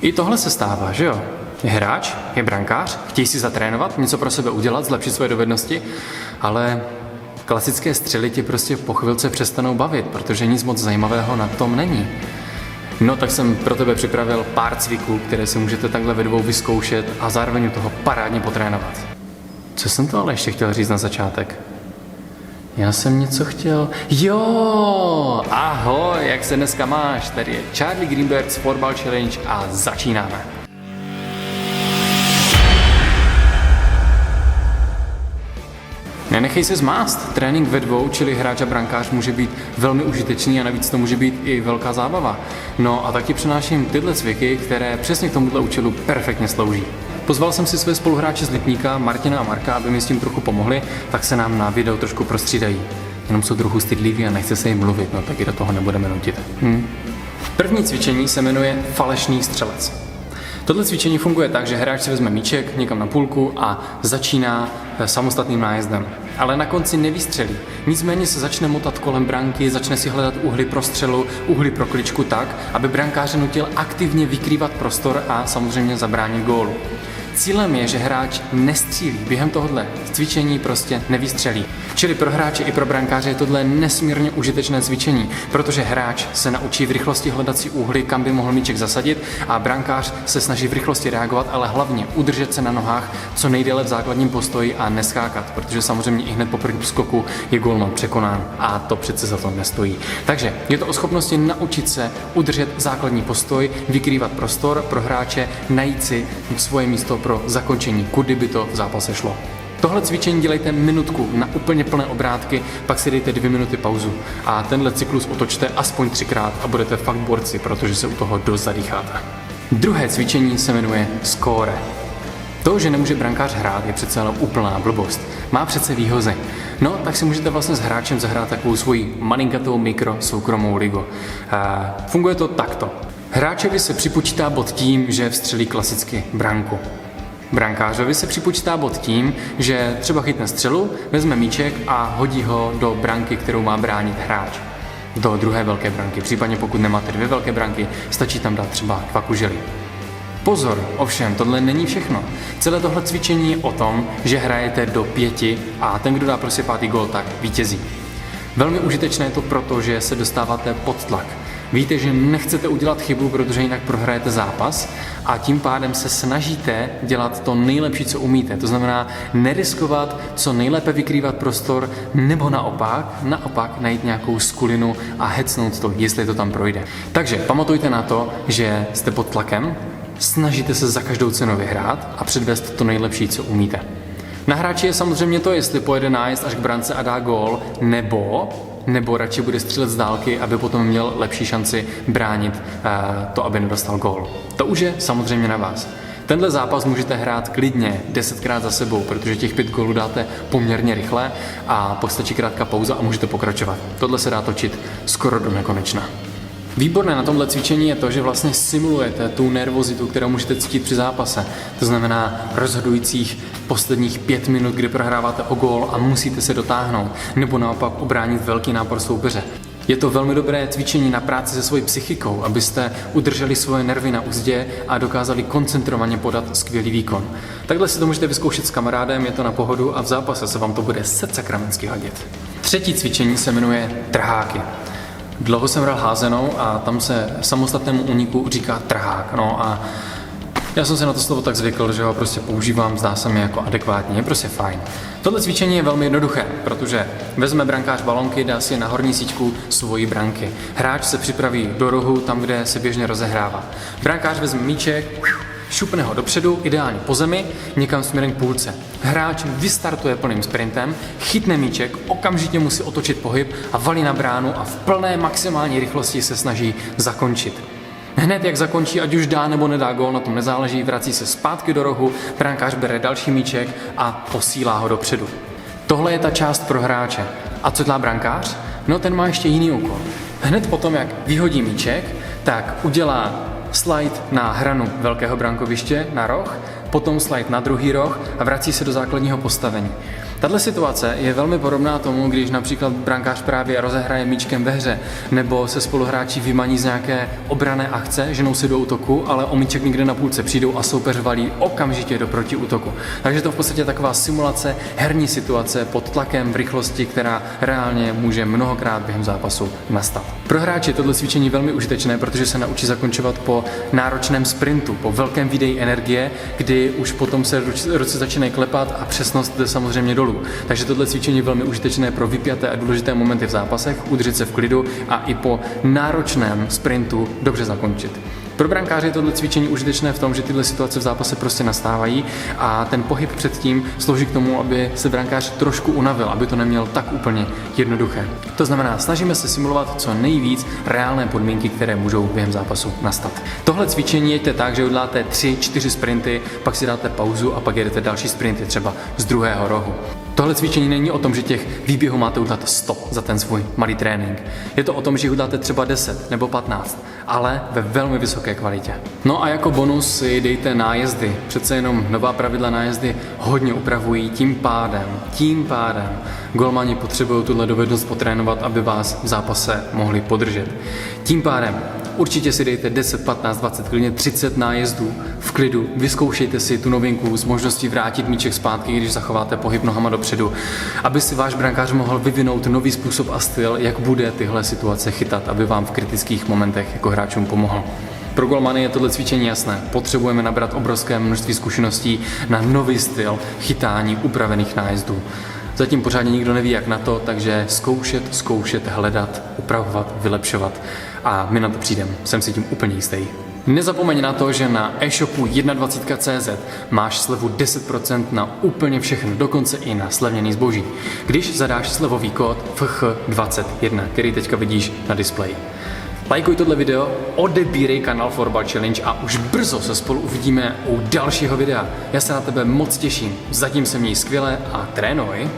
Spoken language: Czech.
I tohle se stává, že jo? Je hráč, je brankář, chtějí si zatrénovat, něco pro sebe udělat, zlepšit svoje dovednosti, ale klasické střely ti prostě po chvilce přestanou bavit, protože nic moc zajímavého na tom není. No tak jsem pro tebe připravil pár cviků, které si můžete takhle ve dvou vyzkoušet a zároveň u toho parádně potrénovat. Co jsem to ale ještě chtěl říct na začátek? Já jsem něco chtěl... Jo! Ahoj, jak se dneska máš? Tady je Charlie Greenberg's Floorball Challenge a začínáme. Nenechej se zmást. Trénink ve dvou, čili hráč a brankář, může být velmi užitečný a navíc to může být i velká zábava. No a tak ti přináším tyhle cviky, které přesně k tomuto účelu perfektně slouží. Pozval jsem si své spoluhráče z Lipníka, Martina a Marka, aby mi s tím trochu pomohli, tak se nám na videu trošku prostřídají. Jenom jsou trochu stydliví a nechce se jim mluvit, no tak i do toho nebudeme nutit. První cvičení se jmenuje falešný střelec. Tohle cvičení funguje tak, že hráč si vezme míček někam na půlku a začíná samostatným nájezdem. Ale na konci nevystřelí. Nicméně se začne motat kolem branky, začne si hledat úhly pro střelu, úhly pro kličku tak, aby brankáře nutil aktivně vykrývat prostor a samozřejmě zabránit gólu. Cílem je, že hráč nestřílí. Během tohohle cvičení prostě nevystřelí. Čili pro hráče i pro brankáře je tohle nesmírně užitečné cvičení, protože hráč se naučí v rychlosti hledat si úhly, kam by mohl míček zasadit, a brankář se snaží v rychlosti reagovat, ale hlavně udržet se na nohách co nejdéle v základním postoji a neskákat, protože samozřejmě i hned po prvním skoku je gólman překonán a to přece za to nestojí. Takže je to o schopnosti naučit se udržet základní postoj, vykrývat prostor pro hráče, najít si svoje místo pro zakončení, kudy by to v zápase šlo. Tohle cvičení dělejte minutku na úplně plné obrátky, pak si dejte 2 minuty pauzu a tenhle cyklus otočte aspoň 3krát a budete fakt borci, protože se u toho dost zadýcháte. Druhé cvičení se jmenuje skóre. To, že nemůže brankář hrát, je přece ale úplná blbost. Má přece výhozy. No, tak si můžete vlastně s hráčem zahrát takovou svoji malinkatou mikro soukromou ligu. Funguje to takto. Hráčovi se připočítá bod tím, že vstřelí klasicky branku. Brankářovi se připočítá bod tím, že třeba chytne střelu, vezme míček a hodí ho do branky, kterou má bránit hráč. Do druhé velké branky. Případně pokud nemáte 2 velké branky, stačí tam dát třeba 2 kužely. Pozor, ovšem, tohle není všechno. Celé tohle cvičení je o tom, že hrajete do 5 a ten, kdo dá prostě 5. gól, tak vítězí. Velmi užitečné je to proto, že se dostáváte pod tlak. Víte, že nechcete udělat chybu, protože jinak prohrajete zápas a tím pádem se snažíte dělat to nejlepší, co umíte. To znamená neriskovat, co nejlépe vykrývat prostor, nebo naopak najít nějakou skulinu a hecnout to, jestli to tam projde. Takže pamatujte na to, že jste pod tlakem, snažíte se za každou cenu vyhrát a předvést to nejlepší, co umíte. Na hráči je samozřejmě to, jestli pojede nájezd až k brance a dá gól, nebo radši bude střílet z dálky, aby potom měl lepší šanci bránit to, aby nedostal gól. To už je samozřejmě na vás. Tenhle zápas můžete hrát klidně 10krát za sebou, protože těch 5 gólů dáte poměrně rychle a postačí krátká pauza a můžete pokračovat. Tohle se dá točit skoro do nekonečna. Výborné na tomhle cvičení je to, že vlastně simulujete tu nervozitu, kterou můžete cítit při zápase. To znamená rozhodujících posledních 5 minut, kdy prohráváte o gól a musíte se dotáhnout, nebo naopak ubránit velký nápor soupeře. Je to velmi dobré cvičení na práci se svojí psychikou, abyste udrželi svoje nervy na uzdě a dokázali koncentrovaně podat skvělý výkon. Takhle si to můžete vyzkoušet s kamarádem, je to na pohodu a v zápase se vám to bude sakramensky hodit. Třetí cvičení se jmenuje trháky. Dlouho jsem hrál házenou a tam se samostatnému úniku říká trhák. No a já jsem se na to slovo tak zvykl, že ho prostě používám, zdá se mi jako adekvátní, je prostě fajn. Tohle cvičení je velmi jednoduché, protože vezme brankář balonky, dá si na horní síťku svoji branky. Hráč se připraví do rohu, tam, kde se běžně rozehrává. Brankář vezme míček, šupne ho dopředu, ideálně po zemi, někam směrem k půlce. Hráč vystartuje plným sprintem, chytne míček, okamžitě musí otočit pohyb a valí na bránu a v plné maximální rychlosti se snaží zakončit. Hned jak zakončí, ať už dá nebo nedá gól, na tom nezáleží, vrací se zpátky do rohu, brankář bere další míček a posílá ho dopředu. Tohle je ta část pro hráče. A co dělá brankář? No ten má ještě jiný úkol. Hned potom, jak vyhodí míček, tak udělá slide na hranu velkého brankoviště, na roh, potom slide na druhý roh a vrací se do základního postavení. Tato situace je velmi podobná tomu, když například brankář právě rozehraje míčkem ve hře, nebo se spoluhráči vymaní z nějaké obranné akce, ženou si do útoku, ale o míček někde na půlce přijdou a soupeř valí okamžitě do protiútoku. Takže to v podstatě taková simulace herní situace pod tlakem v rychlosti, která reálně může mnohokrát během zápasu nastat. Pro hráče je tohle cvičení velmi užitečné, protože se naučí zakončovat po náročném sprintu, po velkém výdeji energie, kdy už potom se ruce začínají klepat a přesnost jde samozřejmě dolů. Takže tohle cvičení je velmi užitečné pro vypjaté a důležité momenty v zápasech, udržet se v klidu a i po náročném sprintu dobře zakončit. Pro brankáře je tohle cvičení užitečné v tom, že tyhle situace v zápase prostě nastávají a ten pohyb předtím slouží k tomu, aby se brankář trošku unavil, aby to neměl tak úplně jednoduché. To znamená, snažíme se simulovat co nejvíc reálné podmínky, které můžou během zápasu nastat. Tohle cvičení jeďte tak, že uděláte 3-4 sprinty, pak si dáte pauzu a pak jedete další sprinty třeba z druhého rohu. Tohle cvičení není o tom, že těch výběhů máte udělat 100 za ten svůj malý trénink. Je to o tom, že jich uděláte třeba 10 nebo 15, ale ve velmi vysoké kvalitě. No a jako bonus si dejte nájezdy. Přece jenom nová pravidla nájezdy hodně upravují, tím pádem golmani potřebují tuhle dovednost potrénovat, aby vás v zápase mohli podržet. Tím pádem určitě si dejte 10, 15, 20, klidně 30 nájezdů v klidu, vyzkoušejte si tu novinku s možností vrátit míček zpátky, když zachováte pohyb nohama dopředu, aby si váš brankář mohl vyvinout nový způsob a styl, jak bude tyhle situace chytat, aby vám v kritických momentech jako hráčům pomohl. Pro golmany je tohle cvičení jasné. Potřebujeme nabrat obrovské množství zkušeností na nový styl chytání upravených nájezdů. Zatím pořádně nikdo neví, jak na to, takže zkoušet, hledat, upravovat, vylepšovat a my na to přijdeme. Jsem si tím úplně jistý. Nezapomeň na to, že na e-shopu 21.cz máš slevu 10% na úplně všechno, dokonce i na slevněný zboží, když zadáš slevový kód FH21, který teďka vidíš na displeji. Lajkuj tohle video, odebírej kanál Florbal Challenge a už brzo se spolu uvidíme u dalšího videa. Já se na tebe moc těším, zatím se měj skvěle a trénuj.